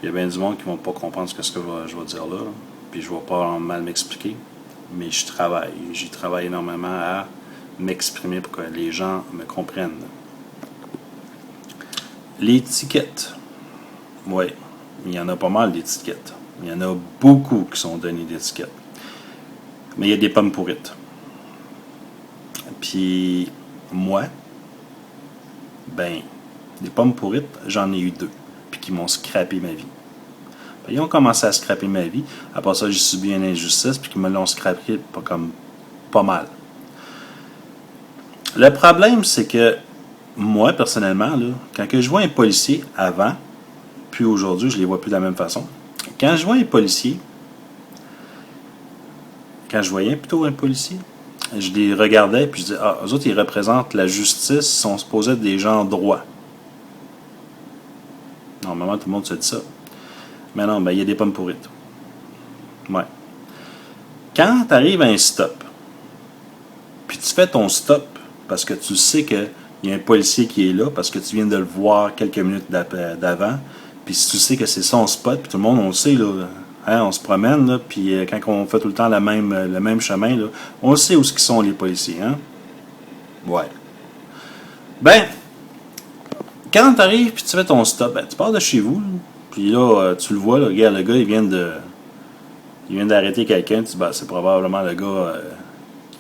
Il y a bien du monde qui ne vont pas comprendre ce que je vais dire là. Puis je ne vais pas mal m'expliquer. Mais j'y travaille énormément à m'exprimer pour que les gens me comprennent. L'étiquette. Oui, il y en a pas mal d'étiquettes. Il y en a beaucoup qui sont données d'étiquettes. Mais il y a des pommes pourrites. Puis moi, ben, des pommes pourrites, j'en ai eu 2. Puis qui m'ont scrappé ma vie. Ils ont commencé à scraper ma vie. Après ça, j'ai subi une injustice, puis qu'ils me l'ont scrappé pas mal. Le problème, c'est que moi, personnellement, là, quand je vois un policier avant, puis aujourd'hui, je les vois plus de la même façon. Quand je vois un policier, quand je voyais plutôt un policier, je les regardais, puis je disais, eux autres, ils représentent la justice, ils sont supposés être des gens droits. Normalement, tout le monde se dit ça. Mais non, il y a des pommes pourrites. Ouais. Quand tu arrives à un stop, puis tu fais ton stop, parce que tu sais qu'il y a un policier qui est là, parce que tu viens de le voir quelques minutes d'avant, puis si tu sais que c'est son spot, puis tout le monde, on le sait, là, hein, on se promène, là, puis quand on fait tout le temps le même chemin, là, on le sait où sont les policiers, hein? Ouais. Ben, quand tu arrives, puis tu fais ton stop, tu pars de chez vous, là, puis là, tu le vois, là, regarde, le gars, il vient d'arrêter quelqu'un, tu dis, c'est probablement le gars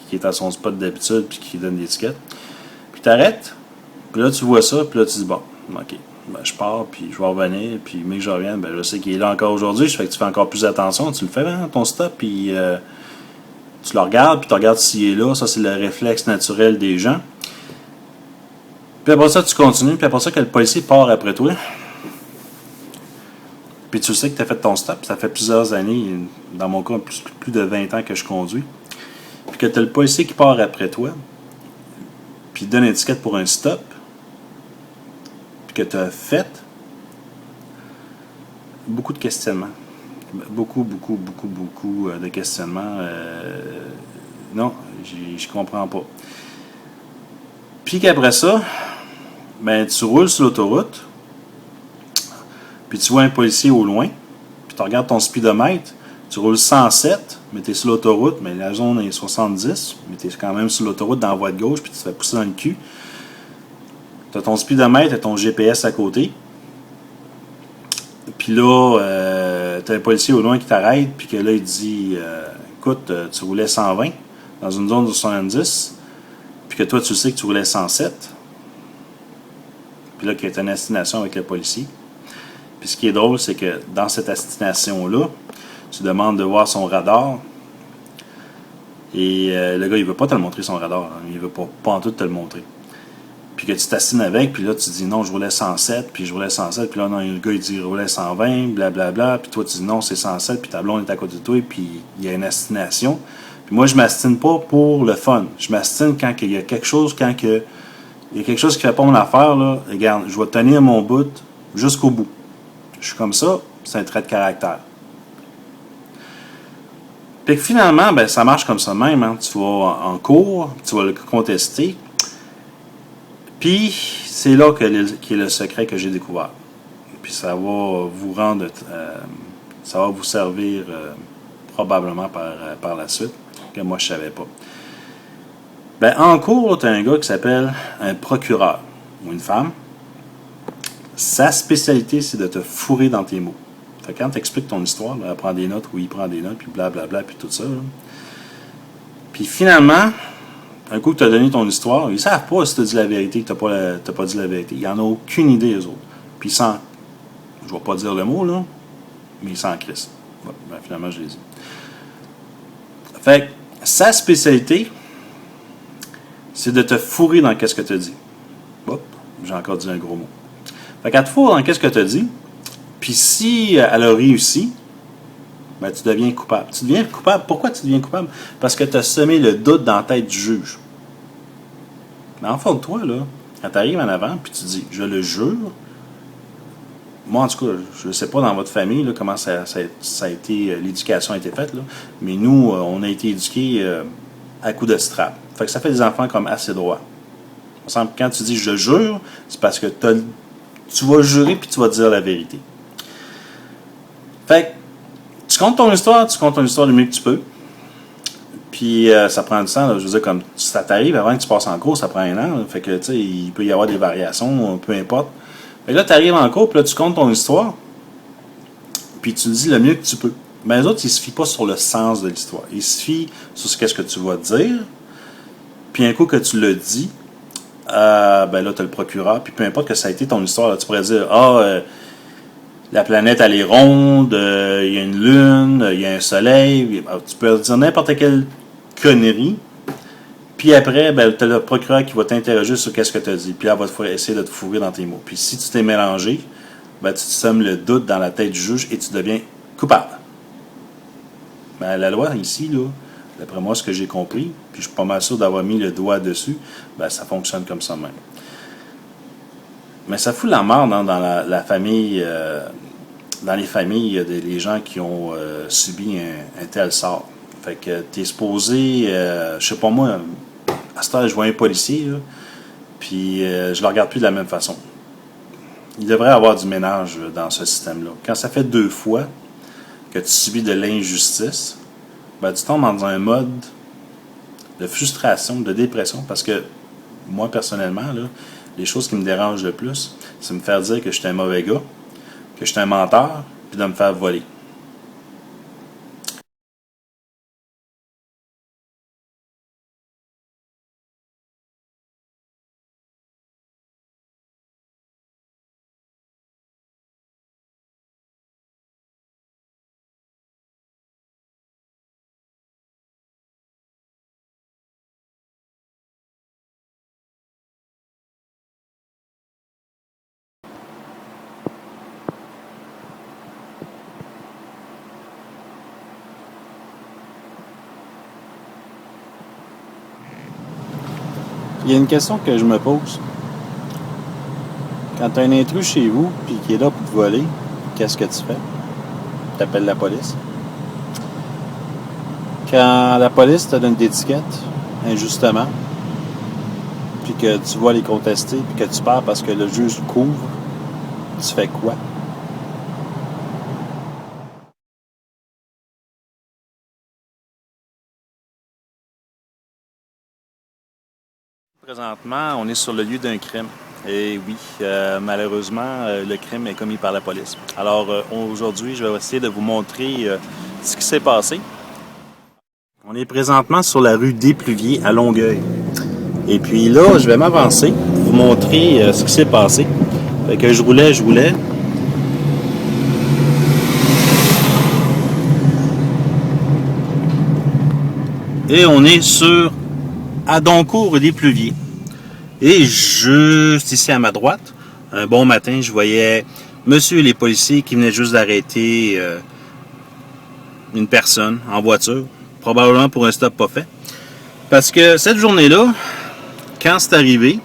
qui est à son spot d'habitude, puis qui donne des tickets. Puis tu arrêtes, puis là, tu vois ça, puis là, tu dis, bon, ok. Je pars, puis je vais revenir, puis mais que je revienne, je sais qu'il est là encore aujourd'hui, ça fait que tu fais encore plus attention, tu le fais, hein, ton stop, puis tu le regardes, puis tu regardes s'il est là, ça c'est le réflexe naturel des gens. Puis après ça, tu continues, puis après ça, que le policier part après toi, puis tu sais que tu as fait ton stop, ça fait plusieurs années, dans mon cas, plus de 20 ans que je conduis, puis que tu as le policier qui part après toi, puis il donne une étiquette pour un stop, que tu as fait, beaucoup de questionnements. Beaucoup de questionnements. Non, je comprends pas. Puis qu'après ça, tu roules sur l'autoroute, puis tu vois un policier au loin, puis tu regardes ton speedomètre, tu roules 107, mais tu es sur l'autoroute, mais la zone est 70, mais tu es quand même sur l'autoroute dans la voie de gauche, puis tu te fais pousser dans le cul. Tu as ton speedomètre et ton GPS à côté. Puis là, tu as un policier au loin qui t'arrête, puis que là, il dit écoute, tu roulais 120 dans une zone de 70, puis que toi, tu sais que tu roulais 107. Puis là, qu'il y a une assignation avec le policier. Puis ce qui est drôle, c'est que dans cette assignation-là, tu demandes de voir son radar. Et le gars, il veut pas te le montrer, son radar. Hein. Il veut pas en tout te le montrer. Puis que tu t'assines avec, puis là, tu dis non, je roulais 107, puis je roulais 107, puis là, non, le gars, il dit, je roulais 120, blablabla, puis toi, tu dis non, c'est 107, puis ta blonde est à côté de toi, puis il y a une astination. Puis moi, je m'astine pas pour le fun. Je m'astine quand il y a quelque chose, il y a quelque chose qui fait pas mon affaire, là, regarde, je vais tenir mon bout jusqu'au bout. Je suis comme ça, c'est un trait de caractère. Puis que finalement, ça marche comme ça même, hein. Tu vas en cours, tu vas le contester. Puis, c'est là qui est le secret que j'ai découvert. Puis, ça va vous rendre... ça va vous servir probablement par la suite, que moi, je ne savais pas. En cours, tu as un gars qui s'appelle un procureur, ou une femme. Sa spécialité, c'est de te fourrer dans tes mots. Fait que quand tu expliques ton histoire, elle prend des notes, ou il prend des notes, puis blablabla, puis tout ça. Là. Puis, finalement... Un coup que tu as donné ton histoire, ils ne savent pas si tu as dit la vérité, que tu n'as pas dit la vérité. Ils n'en ont aucune idée, eux autres. Puis je ne vais pas dire le mot, là, mais ils s'en crissent. Ouais, finalement, je l'ai dit. Fait que sa spécialité, c'est de te fourrer dans qu'est-ce que tu as dit. Hop, j'ai encore dit un gros mot. Fait qu'elle te fourre dans qu'est-ce que tu as dit, puis si elle a réussi, tu deviens coupable. Tu deviens coupable. Pourquoi tu deviens coupable? Parce que tu as semé le doute dans la tête du juge. Mais en fond de toi, là, quand tu arrives en avant, puis tu dis, je le jure, moi, en tout cas, je ne sais pas dans votre famille là, comment ça a été, l'éducation a été faite, là, mais nous, on a été éduqués à coups de strap. Fait que ça fait des enfants comme assez droits. Il me semble que quand tu dis, je jure, c'est parce que tu vas jurer puis tu vas dire la vérité. Fait que tu comptes ton histoire du mieux que tu peux. Puis ça prend du temps, là. Je veux dire, comme ça t'arrive avant que tu passes en cours, ça prend un an. Là. Fait que, tu sais, il peut y avoir des variations, peu importe. Mais là, tu arrives en cours, puis là, tu comptes ton histoire, puis tu dis le mieux que tu peux. Mais les autres, ils ne se fient pas sur le sens de l'histoire. Ils se fient sur ce que tu vas dire, puis un coup que tu le dis, ben là, tu as le procureur, puis peu importe que ça a été ton histoire, là, tu pourrais dire, la planète, elle est ronde, il y a une lune, il y a un soleil. Tu peux dire n'importe quelle connerie. Puis après, ben, tu as le procureur qui va t'interroger sur qu'est-ce que tu as dit. Puis là, elle va essayer de te fourrer dans tes mots. Puis si tu t'es mélangé, ben, tu te sèmes le doute dans la tête du juge et tu deviens coupable. Ben, la loi, ici, là, d'après moi, ce que j'ai compris, puis je suis pas mal sûr d'avoir mis le doigt dessus, ben, ça fonctionne comme ça même. Mais ça fout la merde hein, dans la famille, dans les familles des gens qui ont subi un tel sort. Fait que t'es supposé, je sais pas moi, à ce temps je vois un policier, là, puis je le regarde plus de la même façon. Il devrait y avoir du ménage dans ce système-là. Quand ça fait 2 fois que tu subis de l'injustice, ben, tu tombes dans un mode de frustration, de dépression, parce que moi, personnellement, là, les choses qui me dérangent le plus, c'est me faire dire que je suis un mauvais gars, que je suis un menteur, puis de me faire voler. Il y a une question que je me pose. Quand tu as un intrus chez vous, puis qui est là pour te voler, qu'est-ce que tu fais? Tu appelles la police. Quand la police te donne des étiquettes, injustement, puis que tu vas les contester, puis que tu pars parce que le juge couvre, tu fais quoi? Présentement, on est sur le lieu d'un crime. Et oui, malheureusement, le crime est commis par la police. Alors aujourd'hui, je vais essayer de vous montrer ce qui s'est passé. On est présentement sur la rue des Pluviers à Longueuil. Et puis là, je vais m'avancer pour vous montrer ce qui s'est passé. Fait que je roulais. Et on est sur Adoncourt des Pluviers. Et juste ici à ma droite, un bon matin, je voyais monsieur et les policiers qui venaient juste d'arrêter une personne en voiture, probablement pour un stop pas fait. Parce que cette journée-là, quand c'est arrivé,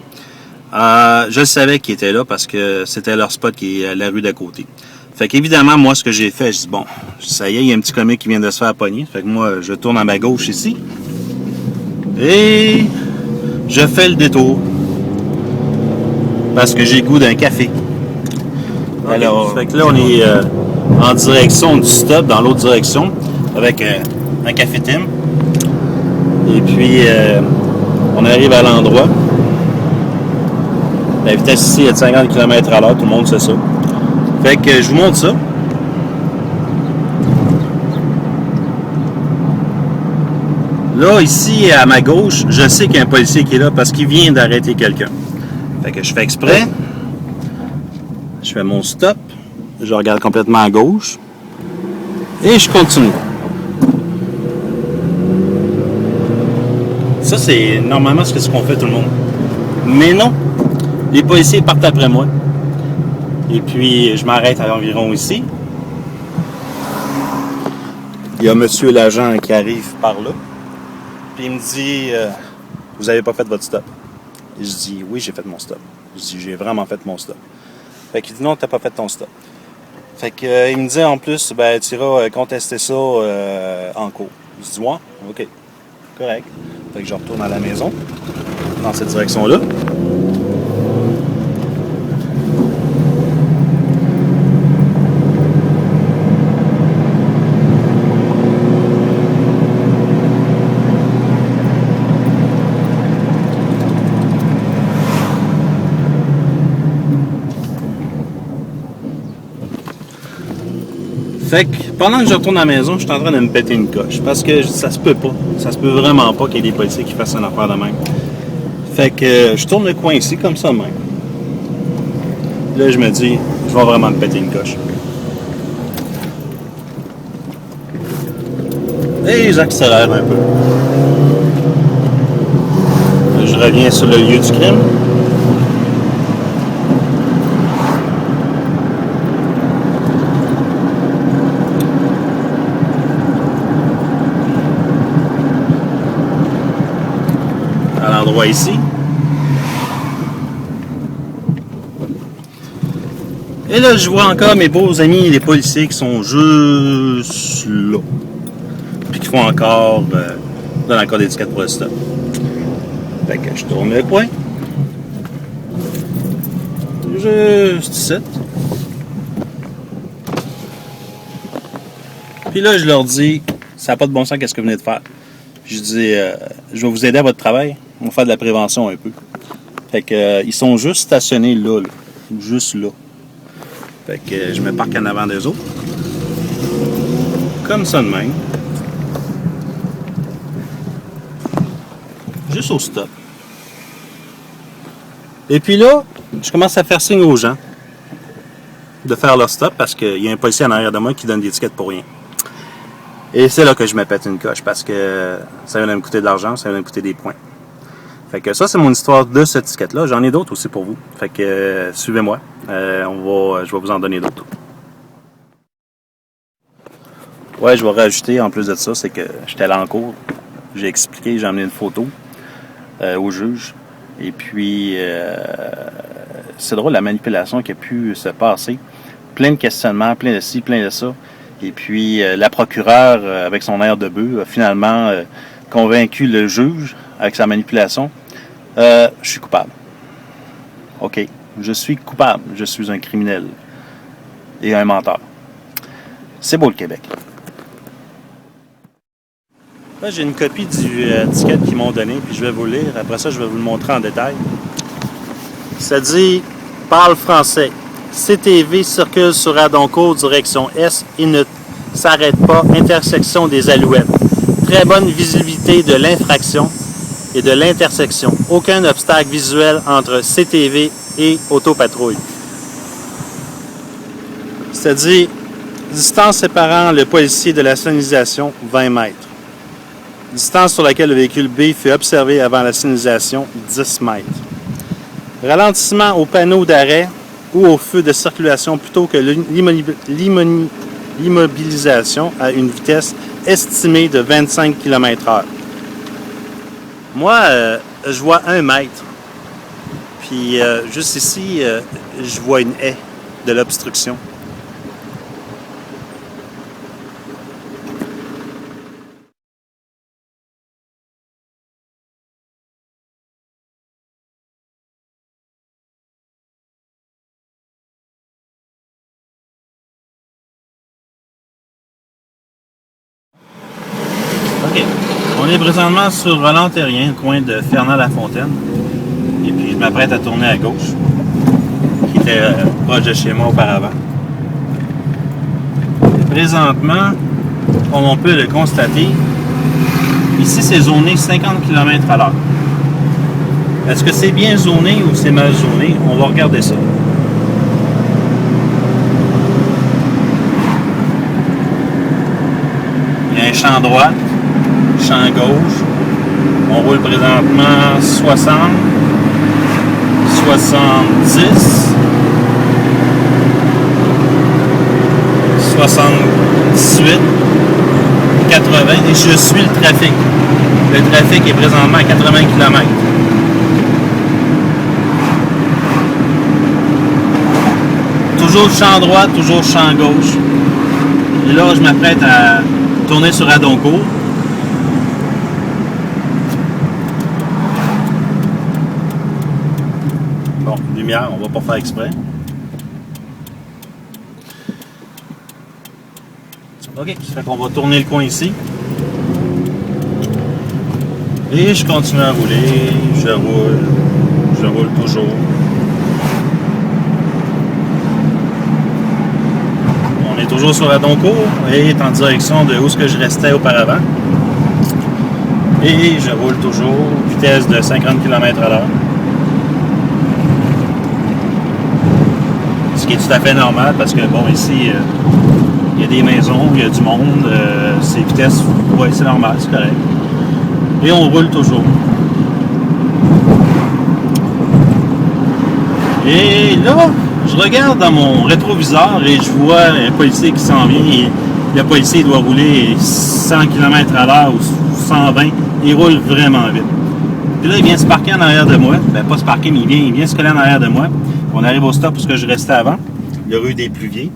je savais qu'ils étaient là parce que c'était leur spot qui est à la rue d'à côté. Fait qu'évidemment, moi, ce que j'ai fait, je dis bon, ça y est, il y a un petit comique qui vient de se faire pogner. Fait que moi, je tourne à ma gauche ici. Et je fais le détour. Parce que j'ai le goût d'un café. Okay. Alors, fait que là, on est en direction du stop, dans l'autre direction, avec un café Tim. Et puis, on arrive à l'endroit. La vitesse ici est de 50 km/h, tout le monde sait ça. Fait que je vous montre ça. Là, ici, à ma gauche, je sais qu'il y a un policier qui est là parce qu'il vient d'arrêter quelqu'un. Fait que je fais exprès. Je fais mon stop. Je regarde complètement à gauche. Et je continue. Ça, c'est normalement ce qu'on fait tout le monde. Mais non. Les policiers partent après moi. Et puis, je m'arrête à environ ici. Il y a monsieur l'agent qui arrive par là. Puis il me dit, vous n'avez pas fait votre stop. Et je dis, oui, j'ai fait mon stop. Je dis, j'ai vraiment fait mon stop. Fait qu'il dit, non, t'as pas fait ton stop. Fait que, il me dit en plus, ben, tu iras contester ça en cours. Je dis, moi, ok, correct. Fait que je retourne à la maison, dans cette direction-là. Fait que pendant que je retourne à la maison, je suis en train de me péter une coche. Parce que ça se peut pas. Ça se peut vraiment pas qu'il y ait des policiers qui fassent une affaire de même. Fait que je tourne le coin ici, comme ça même. Là, je me dis, je vais vraiment me péter une coche. Et j'accélère un peu. Je reviens sur le lieu du crime. À l'endroit ici. Et là, je vois encore mes beaux amis, les policiers, qui sont juste là. Puis qui font encore, donnent encore des tickets pour le stop. Fait que je tourne le coin. Juste ici. Puis là, je leur dis, ça n'a pas de bon sens, qu'est-ce que vous venez de faire? Je dis, je vais vous aider à votre travail. On va faire de la prévention un peu. Fait que, ils sont juste stationnés là. Juste là. Fait que je me parque en avant d'eux autres. Comme ça de même. Juste au stop. Et puis là, je commence à faire signe aux gens de faire leur stop parce qu'il y a un policier en arrière de moi qui donne des tickets pour rien. Et c'est là que je me pète une coche parce que ça vient de me coûter de l'argent, ça vient de me coûter des points. Fait que ça, c'est mon histoire de ce ticket-là. J'en ai d'autres aussi pour vous. Fait que suivez-moi. Je vais vous en donner d'autres. Ouais, je vais rajouter en plus de ça, c'est que j'étais allé en cours. J'ai expliqué, j'ai amené une photo au juge. Et puis, c'est drôle la manipulation qui a pu se passer. Plein de questionnements, plein de ci, plein de ça. Et puis, la procureure, avec son air de bœuf, a finalement convaincu le juge avec sa manipulation. Je suis coupable. OK. Je suis coupable. Je suis un criminel. Et un menteur. C'est beau le Québec. Là, j'ai une copie du ticket qu'ils m'ont donné, puis je vais vous le lire. Après ça, je vais vous le montrer en détail. Ça dit « Parle français. CTV circule sur Adoncourt, direction Est et ne s'arrête pas, intersection des Alouettes. Très bonne visibilité de l'infraction et de l'intersection. Aucun obstacle visuel entre CTV et autopatrouille. » C'est-à-dire, distance séparant le policier de la signalisation, 20 mètres. Distance sur laquelle le véhicule B fut observé avant la signalisation, 10 mètres. Ralentissement au panneau d'arrêt ou au feu de circulation plutôt que l'immobilisation à une vitesse estimée de 25 km/h. Moi, je vois 1 mètre. Puis juste ici, je vois une haie de l'obstruction. OK. On est présentement sur Roland-Terrien, coin de Fernand-Lafontaine. Et puis, je m'apprête à tourner à gauche, qui était proche de chez moi auparavant. Et présentement, comme on peut le constater, ici, c'est zoné 50 km/h. Est-ce que c'est bien zoné ou c'est mal zoné? On va regarder ça. Il y a un champ droit. Champ gauche. On roule présentement 60, 70, 78, 80 et je suis le trafic. Le trafic est présentement à 80 km. Toujours champ droit, toujours champ gauche. Et là, je m'apprête à tourner sur Adoncourt. Bon, lumière, on va pas faire exprès. OK, ça fait qu'on va tourner le coin ici. Et je continue à rouler, je roule toujours. On est toujours sur la Doncourt et est en direction de où ce que je restais auparavant. Et je roule toujours, vitesse de 50 km/h. Ce qui est tout à fait normal parce que, bon, ici, il y a des maisons, il y a du monde, ces vitesses, ouais, c'est normal, c'est correct. Et on roule toujours. Et là, je regarde dans mon rétroviseur et je vois un policier qui s'en vient. Et le policier doit rouler 100 km/h ou 120. Il roule vraiment vite. Puis là, il vient se parquer en arrière de moi. Ben, pas se parquer, mais il vient se coller en arrière de moi. On arrive au stop parce que je restais avant, la rue des Pluviers.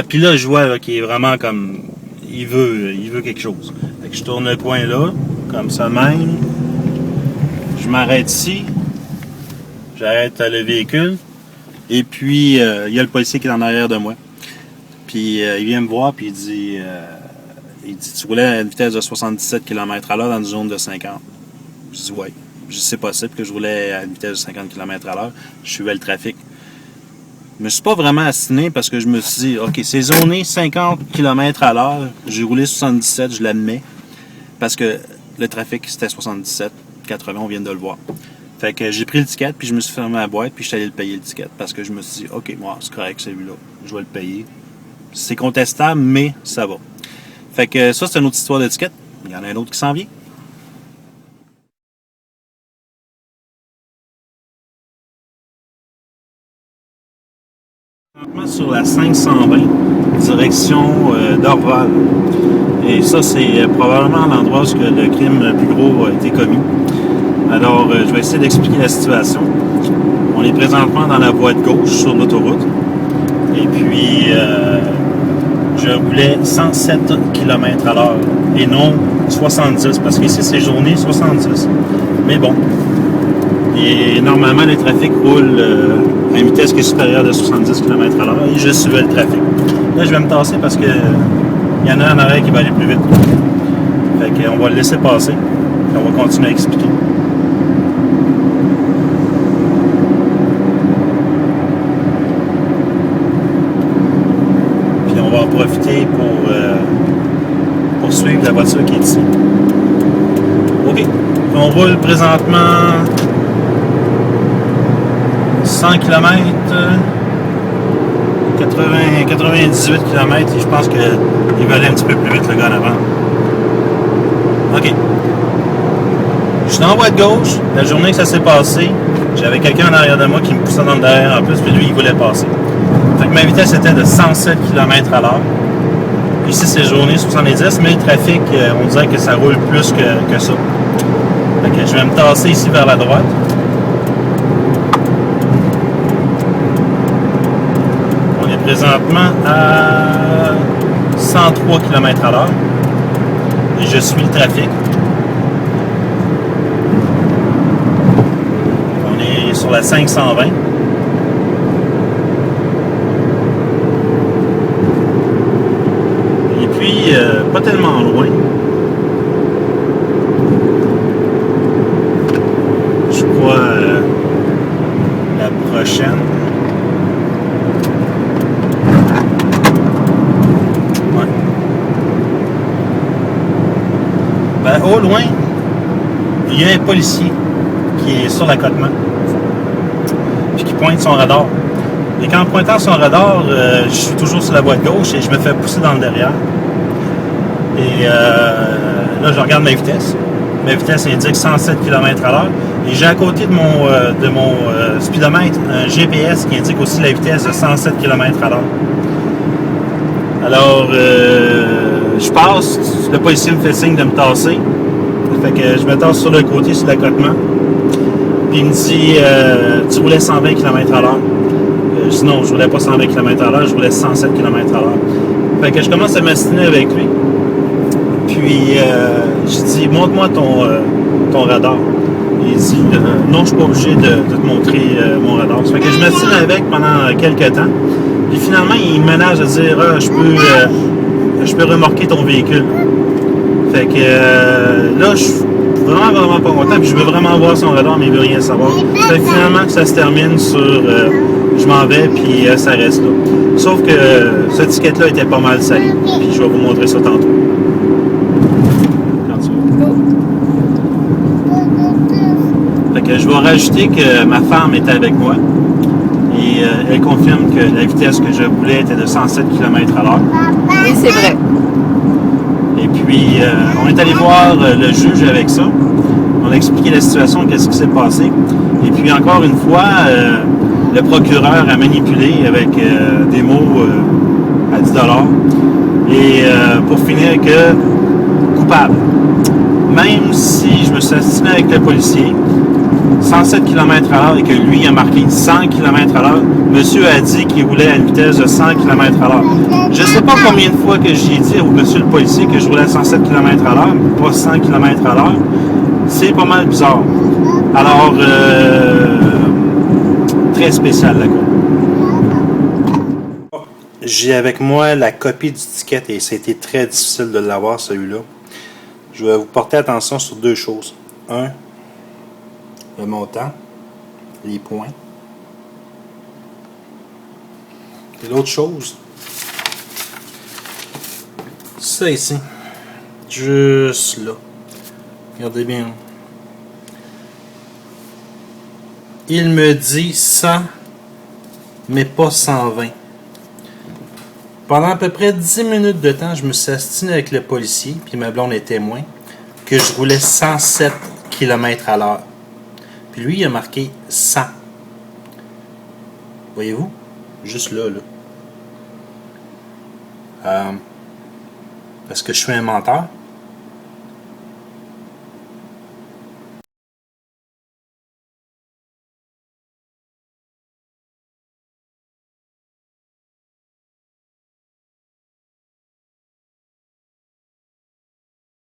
Puis là, je vois qu'il est vraiment comme... Il veut quelque chose. Fait que je tourne le coin là, comme ça même. Je m'arrête ici. J'arrête le véhicule. Et puis, il y a le policier qui est en arrière de moi. Puis, il vient me voir, puis il dit, tu roulais à une vitesse de 77 km/h dans une zone de 50. Je dis, ouais. C'est possible que je roulais à une vitesse de 50 km/h. Je suivais le trafic. Je me suis pas vraiment assigné parce que je me suis dit, OK, c'est zoné 50 km/h. J'ai roulé 77, je l'admets. Parce que le trafic, c'était 77, 80, on vient de le voir. Fait que j'ai pris le ticket, puis je me suis fermé la boîte, puis je suis allé le payer le ticket. Parce que je me suis dit, OK, moi, c'est correct, celui-là. Je vais le payer. C'est contestable, mais ça va. Fait que ça, c'est une autre histoire de ticket. Il y en a un autre qui s'en vient. Sur la 520, direction d'Orval. Et ça, c'est probablement l'endroit où le crime le plus gros a été commis. Alors, je vais essayer d'expliquer la situation. On est présentement dans la voie de gauche sur l'autoroute. Et puis, je roulais 107 km/h et non 70, parce qu'ici, c'est journée 70. Mais bon. Et normalement, le trafic roule à une vitesse qui est supérieure de 70 km/h et je suivais le trafic. Là, je vais me tasser parce que il y en a en arrière qui va aller plus vite. Fait qu'on va le laisser passer. Et on va continuer à expliquer. Puis on va en profiter pour suivre la voiture qui est ici. OK. On roule présentement 100 km, 98 km et je pense qu'il va aller un petit peu plus vite le gars en avant. OK. Je suis dans la voie de gauche. La journée que ça s'est passé, j'avais quelqu'un en arrière de moi qui me poussait dans le derrière en plus, puis lui, il voulait passer. Fait que ma vitesse était de 107 km/h. Ici, c'est journée 70, mais le trafic, on dirait que ça roule plus que ça. Fait que je vais me tasser ici vers la droite. Présentement à 103 km/h et je suis le trafic. On est sur la 520. Et puis, pas tellement loin. Je crois la prochaine. Au loin, il y a un policier qui est sur l'accotement puis qui pointe son radar. Et qu'en pointant son radar, je suis toujours sur la voie de gauche et je me fais pousser dans le derrière. Et là, je regarde ma vitesse. Ma vitesse indique 107 km/h. Et j'ai à côté de mon speedomètre un GPS qui indique aussi la vitesse de 107 km/h. Alors, je passe, le policier me fait signe de me tasser. Fait que je me tasse sur le côté, sur l'accotement. Puis il me dit, tu roulais 120 km/h. Je dis non, je roulais pas 120 km/h, je roulais 107 km/h. Fait que je commence à m'astiner avec lui. Puis je dis, montre-moi ton radar. Il dit, non, je suis pas obligé de te montrer mon radar. Fait que je m'astine avec pendant quelques temps. Puis finalement, il menace de dire, je peux remorquer ton véhicule. Fait que là, je suis vraiment pas content. Puis je veux vraiment voir son radar, mais il veut rien savoir. Fait que finalement, que ça se termine sur je m'en vais, puis ça reste là. Sauf que ce ticket-là était pas mal salé. Puis je vais vous montrer ça tantôt. Quand tu veux. Fait que je vais rajouter que ma femme était avec moi. Et elle confirme que la vitesse que je voulais était de 107 km/h. Oui, c'est vrai. Et puis, on est allé voir le juge avec ça. On a expliqué la situation, qu'est-ce qui s'est passé. Et puis, encore une fois, le procureur a manipulé avec des mots à 10 $. Et pour finir que coupable. Même si je me suis assigné avec le policier, 107 km/h et que lui a marqué 100 km/h, monsieur a dit qu'il roulait à une vitesse de 100 km/h. Je ne sais pas combien de fois que j'ai dit au monsieur le policier que je roulais à 107 km/h, pas 100 km/h. C'est pas mal bizarre. Alors, très spécial la cour. J'ai avec moi la copie du ticket et c'était très difficile de l'avoir celui-là. Je vais vous porter attention sur deux choses. Un, le montant, les points. Et l'autre chose, ça ici, juste là. Regardez bien. Il me dit 100, mais pas 120. Pendant à peu près 10 minutes de temps, je me suis assigné avec le policier, puis ma blonde est témoin, que je roulais 107 km/h. Puis lui, il a marqué 100. Voyez-vous? Juste là, là. Parce que je suis un menteur.